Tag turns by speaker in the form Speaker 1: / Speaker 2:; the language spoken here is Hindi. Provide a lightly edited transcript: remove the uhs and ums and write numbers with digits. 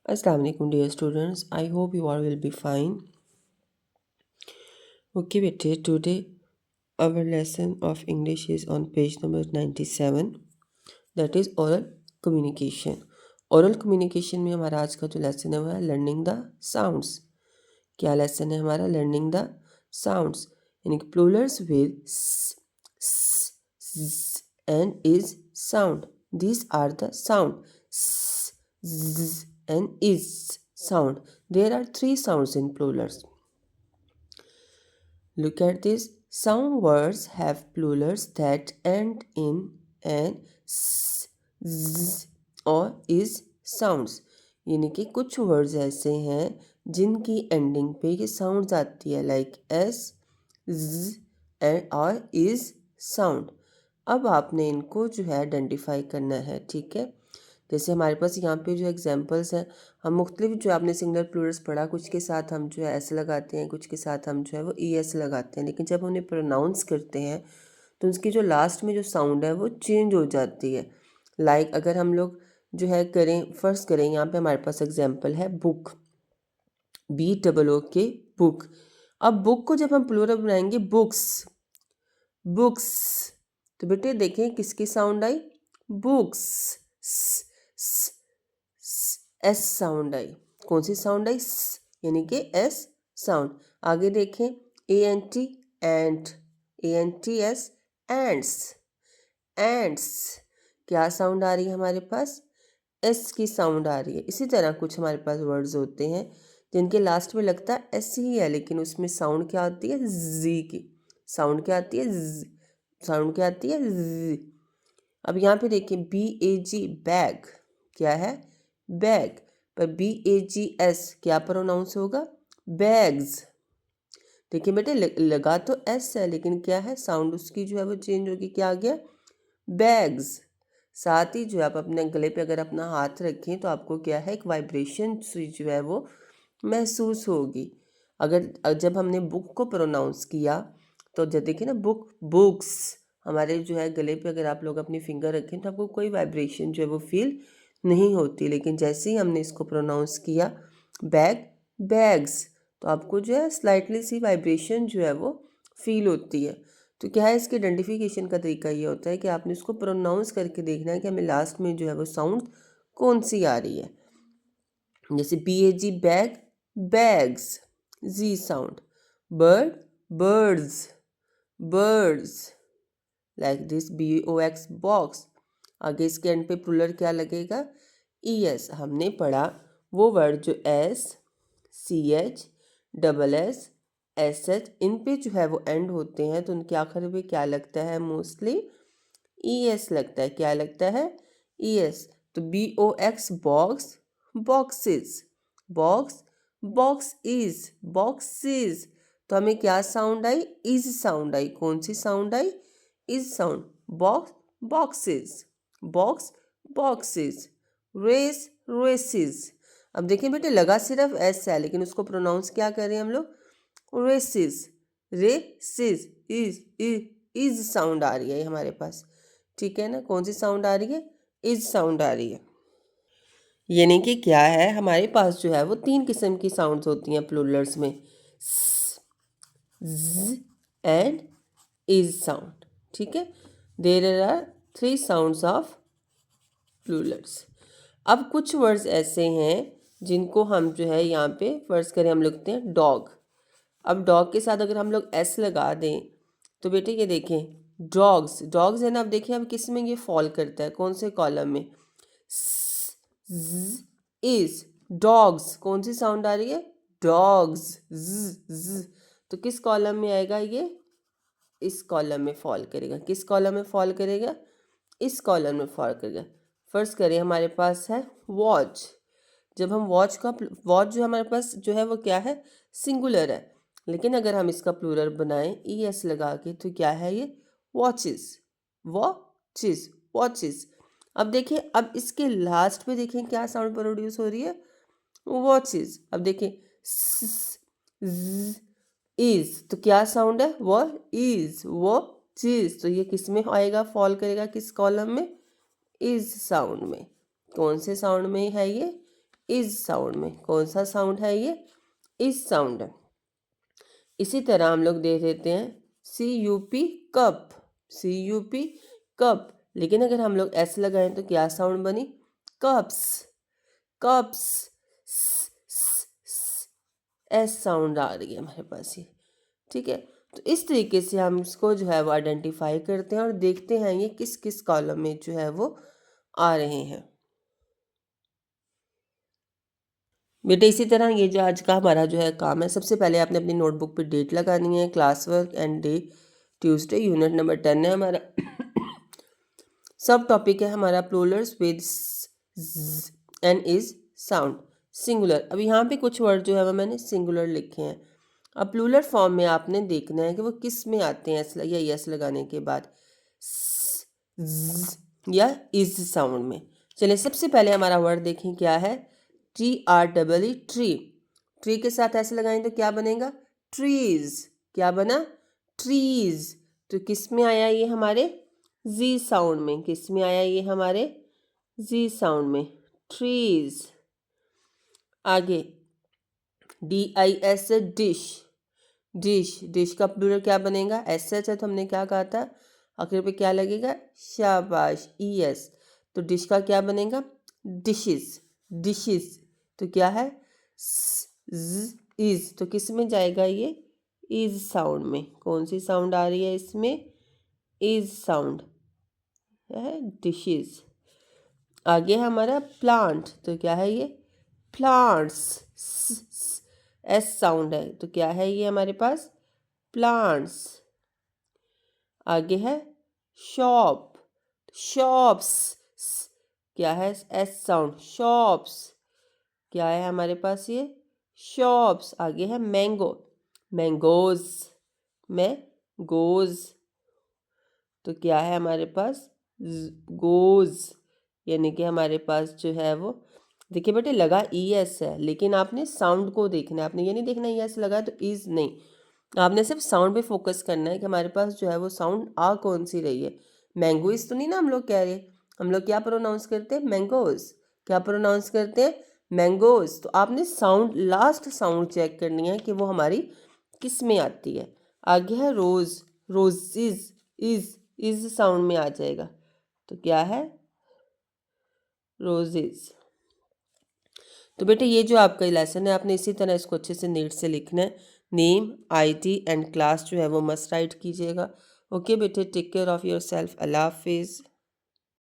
Speaker 1: Assalamu alaikum dear students. I hope you all will be fine. Okay, bete, today our lesson of English is on page number 97. That is oral communication. Oral communication में हमारा आज का जो लेसन है वो है लर्निंग द साउंड्स. क्या लेसन है हमारा? लर्निंग द साउंड्स, यानी कि Plurals with s and is sound. These are the sound s, z and is sound. There are three sounds in plurals. Look at this. Some words have plurals that end in an s, z or is sounds. यानी कि कुछ वर्ड्स ऐसे हैं जिनकी एंडिंग पे ये साउंड्स आती है, लाइक एस, z एंड और इज साउंड. अब आपने इनको जो है आइडेंटिफाई करना है, ठीक है. जैसे हमारे पास यहाँ पे जो एग्जांपल्स हैं, हम मुख्तलिफ जो आपने सिंगुलर प्लूरल्स पढ़ा, कुछ के साथ हम जो है एस लगाते हैं, कुछ के साथ हम जो है वो ई एस लगाते हैं, लेकिन जब हम उन्हें प्रोनाउंस करते हैं तो उसकी जो लास्ट में जो साउंड है वो चेंज हो जाती है. लाइक अगर हम लोग जो है करें, फर्स्ट करें, यहाँ पे हमारे पास एग्जाम्पल है बुक, BOOK बुक. अब बुक को जब हम प्लूरल बनाएंगे बुक्स, बुक्स, तो बेटे देखें किसकी साउंड आई? बुक्स. एस साउंड आई. कौन सी साउंड आई? यानी कि एस साउंड. आगे देखें ANT एंट, ANTS एंट्स, एंट्स. क्या साउंड आ रही है हमारे पास? एस की साउंड आ रही है. इसी तरह कुछ हमारे पास वर्ड्स होते हैं जिनके लास्ट में लगता है एस ही है, लेकिन उसमें साउंड क्या आती है? जी की साउंड. क्या आती है? साउंड क्या आती है? जी. अब यहाँ पे देखिए BAG बैग, क्या है? बैग. पर BAGS क्या प्रोनाउंस होगा? बैग्स. देखिए बेटे लगा तो एस है, लेकिन क्या है? साउंड उसकी जो है वो चेंज होगी. क्या आ गया? बैग्स. साथ ही जो है आप अपने गले पे अगर अपना हाथ रखें तो आपको क्या है? एक वाइब्रेशन जो है वो महसूस होगी. अगर जब हमने बुक को प्रोनाउंस किया तो जब देखिए ना बुक, बुक्स, हमारे जो है गले पे अगर आप लोग अपनी फिंगर रखें तो आपको कोई वाइब्रेशन जो है वो फील नहीं होती, लेकिन जैसे ही हमने इसको प्रोनाउंस किया बैग, बैग्स, तो आपको जो है स्लाइटली सी वाइब्रेशन जो है वो फील होती है. तो क्या है, इसके आइडेंटिफिकेशन का तरीका ये होता है कि आपने इसको प्रोनाउंस करके देखना है कि हमें लास्ट में जो है वो साउंड कौन सी आ रही है. जैसे BAG bag, bags, G sound. Bird, birds, birds, like this BOX box. आगे इसके एंड पे प्लूरल क्या लगेगा? ES. हमने पढ़ा वो वर्ड जो S, CH, SS, SH इन पे जो है वो एंड होते हैं तो उनके आखिर में क्या लगता है? मोस्टली ES लगता है. क्या लगता है? ES. तो BOX box, boxes, box, box es, boxes. तो हमें क्या साउंड आई? इज साउंड आई. कौन सी साउंड आई? Es sound. Box, boxes, box, boxes. Race, races. अब देखिए बेटे लगा सिर्फ एस है, लेकिन उसको प्रोनाउंस क्या कर रहे हैं हम लोग? Races, races. इज साउंड आ रही है हमारे पास, ठीक है ना. कौन सी साउंड आ रही है? इज साउंड आ रही है. यानी कि क्या है, हमारे पास जो है वो तीन किस्म की साउंड्स होती हैं प्लूरल्स में, z एंड इज साउंड, ठीक है. There are three sounds of plurals. अब कुछ वर्ड्स ऐसे हैं जिनको हम जो है यहाँ पे फर्ज करें, हम लिखते हैं डॉग. अब डॉग के साथ अगर हम लोग एस लगा दें तो बेटे ये देखें डॉग्स, डॉग्स है ना. अब देखिए अब किस में ये फॉल करता है? कौन से कॉलम में? इज. डॉग्स, कौन सी साउंड आ रही है? Dogs, z. तो किस कॉलम में आएगा ये? इस कॉलम में फॉल करेगा. किस कॉलम में फॉल करेगा? इस कॉलम में फॉल करेगा. फर्स्ट करें, हमारे पास है वॉच. जब हम वॉच का, वॉच जो हमारे पास जो है वो क्या है? सिंगुलर है, लेकिन अगर हम इसका प्लूरल बनाएं ES लगा के तो क्या है ये? Watches, watches, watches. अब देखिए अब इसके लास्ट पे देखें क्या साउंड प्रोड्यूस हो रही है? वॉचेस. अब देखिए इज, तो क्या साउंड है? वो इज, वो चीज. तो ये किस में आएगा? फॉल करेगा किस कॉलम में? इज साउंड में. कौन से साउंड में है ये? इज साउंड में। कौन सा साउंड है ये? इज साउंड है। इसी तरह हम लोग दे देते हैं CUP कप, CUP कप, लेकिन अगर हम लोग S लगाएं तो क्या साउंड बनी? कप्स, कप्स, S साउंड आ रही है हमारे पास ये। ठीक है, तो इस तरीके से हम इसको जो है वो आइडेंटिफाई करते हैं और देखते हैं ये किस किस कॉलम में जो है वो आ रहे हैं। बेटे इसी तरह ये जो आज का हमारा जो है काम है, सबसे पहले आपने अपनी नोटबुक पे डेट लगानी है, class work and day Tuesday, unit number 10 है हमारा। सब टॉपिक है हमारा Plurals with and is sound, singular. अब यहाँ पे कुछ वर्ड जो है वो मैंने सिंगुलर लिखे हैं। अब प्लूरल फॉर्म में आपने देखना है कि वो किस में आते हैं, एस या यस लगाने के बाद, या इज साउंड में। चलिए सबसे पहले हमारा वर्ड देखें क्या है, TREE, ट्री। ट्री के साथ ऐसे लगाएं तो क्या बनेगा? ट्रीज। क्या बना? ट्रीज। तो किस में आया ये? हमारे जी साउंड में। किस में आया ये? हमारे जी साउंड में, ट्रीज। आगे DIS, डिश। डिश, डिश का प्लूरल क्या बनेगा? SH है तो हमने क्या कहा था, आखिर पे क्या लगेगा? शाबाश, ES। तो डिश का क्या बनेगा? Dishes, dishes. तो क्या है? इज। तो किस में जाएगा ये? इज साउंड में। कौन सी साउंड आ रही है इसमें? इज साउंड है, डिशेस। आगे हमारा प्लांट, तो क्या है ये? प्लांट्स, S साउंड है तो क्या है ये हमारे पास? प्लांट्स। आगे है शॉप, शॉप्स, क्या है? S sound, shops. क्या है हमारे पास ये? शॉप्स। आगे है मैंगो, मैंगोज, मैंगोज। तो क्या है हमारे पास? गोज, यानी कि हमारे पास जो है वो, देखिए बेटे लगा ES है, लेकिन आपने साउंड को देखना है, आपने ये नहीं देखना ES लगा तो इज नहीं, आपने सिर्फ साउंड पे फोकस करना है कि हमारे पास जो है वो साउंड आ कौन सी रही है। मैंगोइज तो नहीं ना हम लोग कह रहे, हम लोग क्या प्रोनाउंस करते हैं? मैंगोज। क्या प्रोनाउंस करते हैं? मैंगोज। तो आपने साउंड, लास्ट साउंड चेक करनी है कि वो हमारी किस में आती है। आगे है रोज, रोजिज, इज साउंड में आ जाएगा तो क्या है? रोजेज। तो बेटे ये जो आपका लेसन है आपने इसी तरह इसको अच्छे से नीट से लिखना है। नेम, IT एंड क्लास जो है वो मस्ट राइट कीजिएगा। ओके बेटे, take care of your self. अल्लाह हाफिज़।